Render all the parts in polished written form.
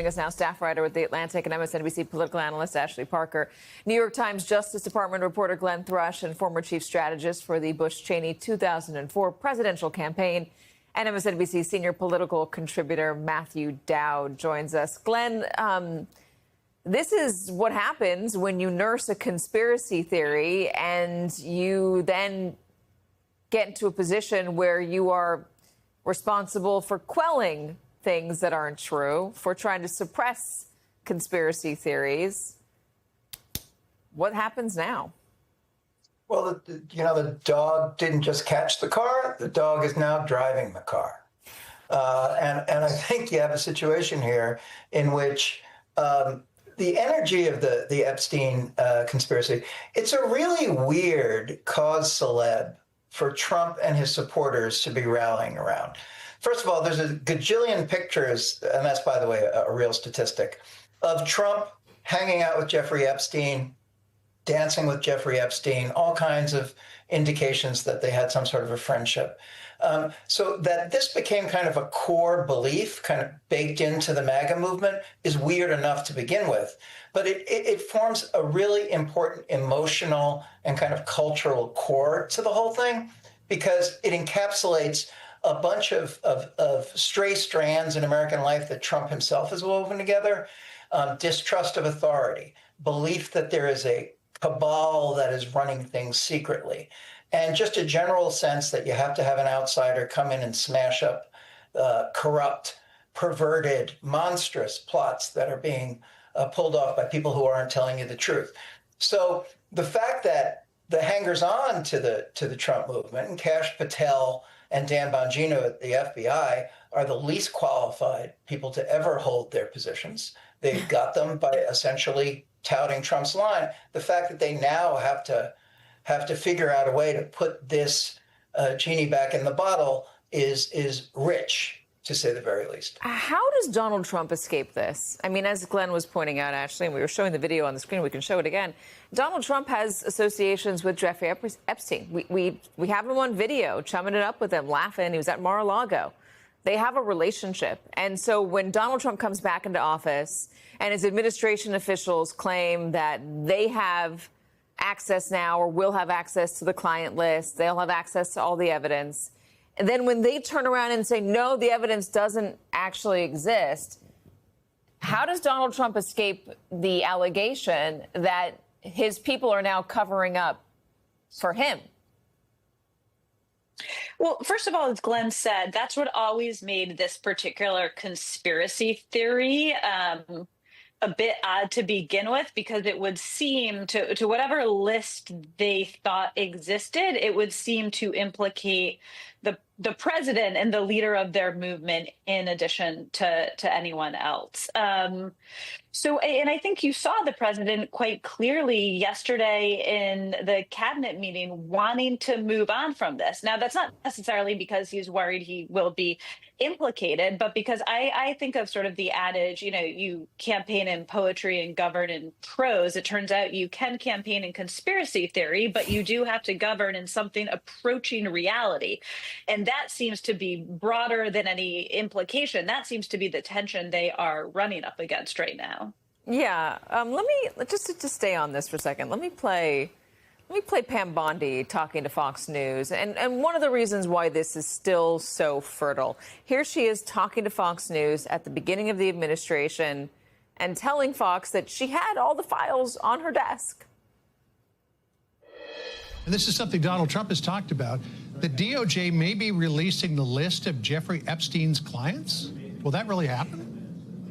Joining us now, staff writer with The Atlantic and MSNBC political analyst Ashley Parker, New York Times Justice Department reporter Glenn Thrush, and former chief strategist for the Bush-Cheney 2004 presidential campaign, and MSNBC senior political contributor Matthew Dowd joins us. Glenn, this is what happens when you nurse a conspiracy theory and you then get into a position where you are responsible for quelling things that aren't true, for trying to suppress conspiracy theories. What happens now? Well, the dog didn't just catch the car. The dog is now driving the car. And I think you have a situation here in which the energy of the Epstein conspiracy, it's a really weird cause celeb for Trump and his supporters to be rallying around. First of all, there's a gajillion pictures, and that's, by the way, a real statistic, of Trump hanging out with Jeffrey Epstein, dancing with Jeffrey Epstein, all kinds of indications that they had some sort of a friendship. So that this became kind of a core belief, kind of baked into the MAGA movement, is weird enough to begin with. But it forms a really important emotional and kind of cultural core to the whole thing, because it encapsulates a bunch of stray strands in American life that Trump himself has woven together. Distrust of authority, belief that there is a cabal that is running things secretly, and just a general sense that you have to have an outsider come in and smash up corrupt, perverted, monstrous plots that are being pulled off by people who aren't telling you the truth. So the fact that the hangers-on to the Trump movement, and Kash Patel and Dan Bongino at the FBI, are the least qualified people to ever hold their positions. They got them by essentially touting Trump's line. The fact that they now have to figure out a way to put this genie back in the bottle is rich, to say the very least. How does Donald Trump escape this? I mean, as Glenn was pointing out, Ashley, and we were showing the video on the screen, we can show it again. Donald Trump has associations with Jeffrey Epstein. We have him on video, chumming it up with him, laughing. He was at Mar-a-Lago. They have a relationship. And so when Donald Trump comes back into office and his administration officials claim that they have access now or will have access to the client list, they'll have access to all the evidence, and then when they turn around and say, no, the evidence doesn't actually exist, how does Donald Trump escape the allegation that his people are now covering up for him? Well, first of all, as Glenn said, that's what always made this particular conspiracy theory a bit odd to begin with, because it would seem to whatever list they thought existed, it would seem to implicate the president and the leader of their movement in addition to anyone else. And I think you saw the president quite clearly yesterday in the cabinet meeting wanting to move on from this. Now, that's not necessarily because he's worried he will be implicated, but because I think of sort of the adage, you campaign in poetry and govern in prose. It turns out you can campaign in conspiracy theory, but you do have to govern in something approaching reality. And that seems to be broader than any implication. That seems to be the tension they are running up against right now. Yeah. Let me just to stay on this for a second. Let me play Pam Bondi talking to Fox News. And one of the reasons why this is still so fertile. Here she is talking to Fox News at the beginning of the administration and telling Fox that she had all the files on her desk. And this is something Donald Trump has talked about. The DOJ may be releasing the list of Jeffrey Epstein's clients. Will that really happen?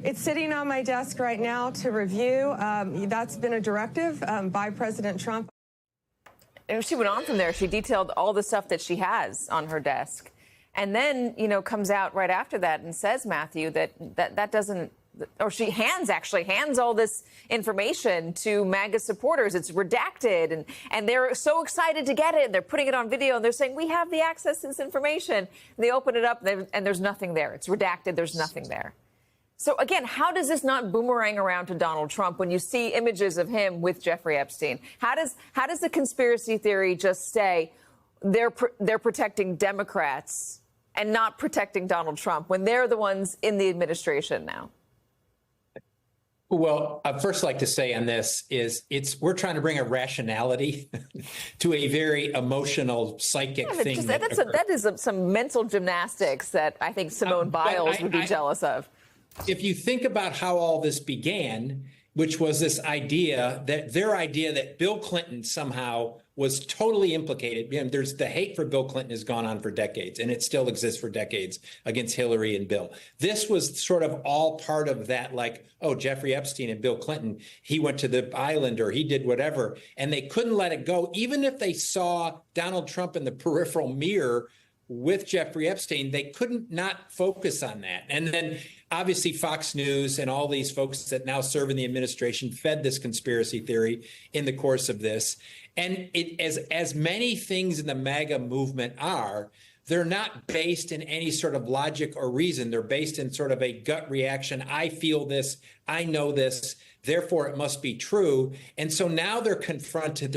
It's sitting on my desk right now to review. That's been a directive by President Trump. And she went on from there. She detailed all the stuff that she has on her desk. And then, comes out right after that and says, Matthew, that doesn't, or she actually hands all this information to MAGA supporters. It's redacted, and they're so excited to get it. They're putting it on video, and they're saying, we have the access to this information. And they open it up, and there's nothing there. It's redacted. There's nothing there. So, again, how does this not boomerang around to Donald Trump when you see images of him with Jeffrey Epstein? How does the conspiracy theory just say they're protecting Democrats and not protecting Donald Trump when they're the ones in the administration now? Well, I'd first like to say on this is we're trying to bring a rationality to a very emotional, psychic thing. That is some mental gymnastics that I think Simone Biles would be jealous of. If you think about how all this began, which was this idea that Bill Clinton somehow was totally implicated. You know, there's the hate for Bill Clinton has gone on for decades, and it still exists for decades against Hillary and Bill. This was sort of all part of that, like, oh, Jeffrey Epstein and Bill Clinton, he went to the island or he did whatever, and they couldn't let it go. Even if they saw Donald Trump in the peripheral mirror with Jeffrey Epstein, they couldn't not focus on that. And then obviously Fox News and all these folks that now serve in the administration fed this conspiracy theory in the course of this. And it, as many things in the MAGA movement are, they're not based in any sort of logic or reason. They're based in sort of a gut reaction. I feel this, I know this, therefore it must be true. And so now they're confronted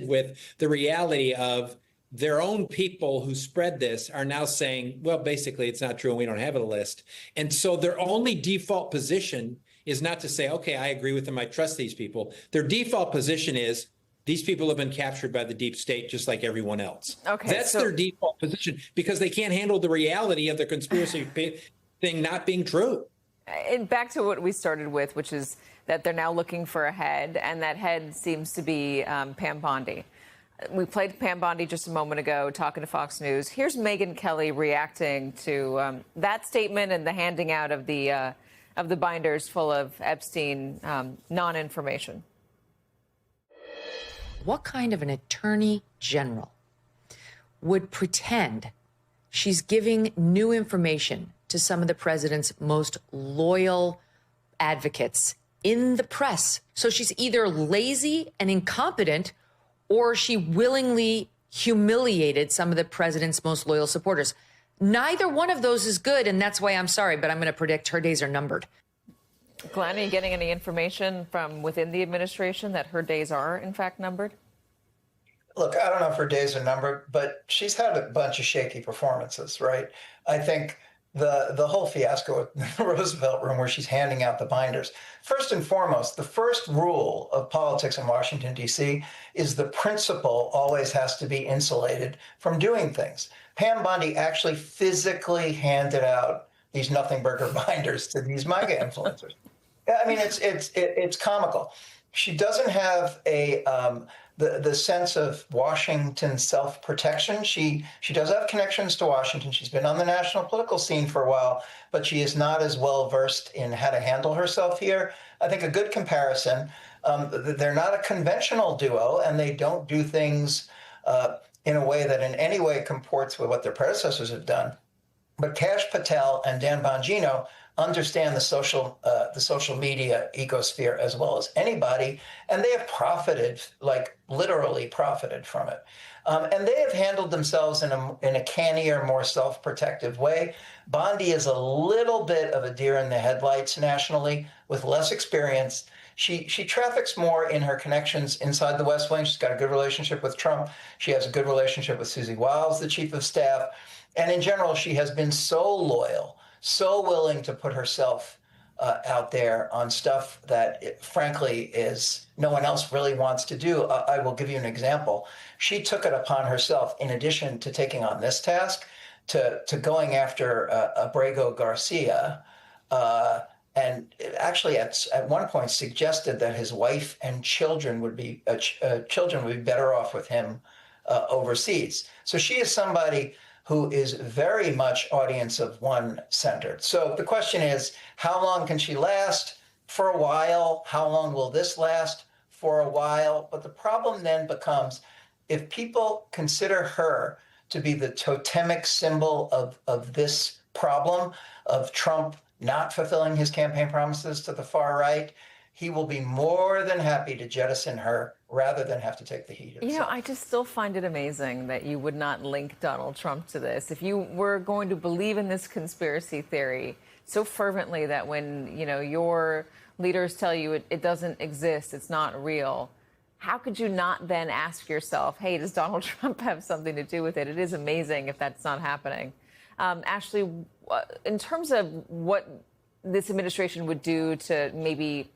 with the reality of their own people who spread this are now saying, well, basically it's not true and we don't have a list. And so their only default position is not to say, okay, I agree with them, I trust these people. Their default position is these people have been captured by the deep state just like everyone else. Okay, that's their default position because they can't handle the reality of the conspiracy thing not being true. And back to what we started with, which is that they're now looking for a head, and that head seems to be Pam Bondi. We played Pam Bondi just a moment ago talking to Fox News. Here's Megyn Kelly reacting to that statement and the handing out of the binders full of Epstein non-information. What kind of an attorney general would pretend she's giving new information to some of the president's most loyal advocates in the press? So she's either lazy and incompetent, or she willingly humiliated some of the president's most loyal supporters. Neither one of those is good, and that's why I'm sorry, but I'm going to predict her days are numbered. Glenn, are you getting any information from within the administration that her days are, in fact, numbered? Look, I don't know if her days are numbered, but she's had a bunch of shaky performances, right? I think the whole fiasco at the Roosevelt Room where she's handing out the binders. First and foremost, the first rule of politics in Washington, D.C. is the principal always has to be insulated from doing things. Pam Bondi actually physically handed out these nothing burger binders to these MAGA influencers. I mean, it's comical. She doesn't have the sense of Washington self-protection. She does have connections to Washington. She's been on the national political scene for a while, but she is not as well versed in how to handle herself here. I think a good comparison, they're not a conventional duo, and they don't do things in a way that in any way comports with what their predecessors have done. But Kash Patel and Dan Bongino understand the social media ecosphere as well as anybody, and they have profited, like literally profited from it. And they have handled themselves in a cannier, more self-protective way. Bondi is a little bit of a deer in the headlights nationally with less experience. She traffics more in her connections inside the West Wing. She's got a good relationship with Trump. She has a good relationship with Susie Wiles, the chief of staff. And in general, she has been so loyal, so willing to put herself out there on stuff that, frankly, is no one else really wants to do. I will give you an example. She took it upon herself, in addition to taking on this task, to going after Abrego Garcia, and actually at one point suggested that his wife and children would be better off with him overseas. So she is somebody who is very much audience of one centered. So the question is, how long can she last? For a while. How long will this last? For a while. But the problem then becomes, if people consider her to be the totemic symbol of this problem, of Trump not fulfilling his campaign promises to the far right, he will be more than happy to jettison her rather than have to take the heat himself. You know, I just still find it amazing that you would not link Donald Trump to this. If you were going to believe in this conspiracy theory so fervently that when, you know, your leaders tell you it doesn't exist, it's not real, how could you not then ask yourself, hey, does Donald Trump have something to do with it? It is amazing if that's not happening. Ashley, in terms of what this administration would do to maybe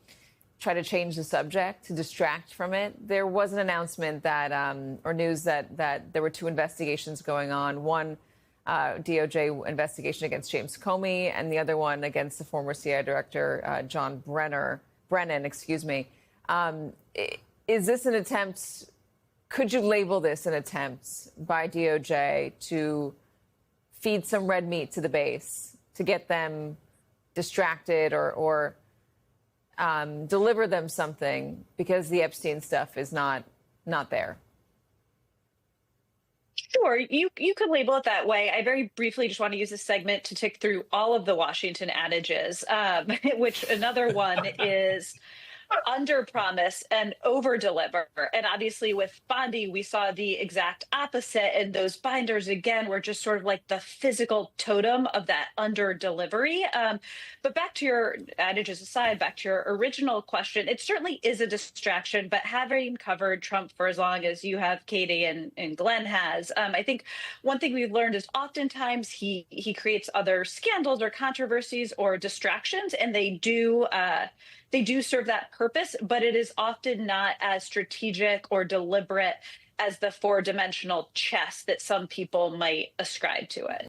try to change the subject, to distract from it. There was an announcement that, or news that there were 2 investigations going on. One DOJ investigation against James Comey, and the other one against the former CIA director John Brennan. Excuse me. Is this an attempt? Could you label this an attempt by DOJ to feed some red meat to the base, to get them distracted or deliver them something because the Epstein stuff is not there? Sure, you could label it that way. I very briefly just want to use this segment to tick through all of the Washington adages, which another one is under promise and over deliver. And obviously with Bondi, we saw the exact opposite. And those binders, again, were just sort of like the physical totem of that under delivery. But back to your adages aside, back to your original question, it certainly is a distraction. But having covered Trump for as long as you have, Katie, and Glenn has, I think one thing we've learned is oftentimes he creates other scandals or controversies or distractions, and they do serve that purpose, but it is often not as strategic or deliberate as the 4-dimensional chess that some people might ascribe to it.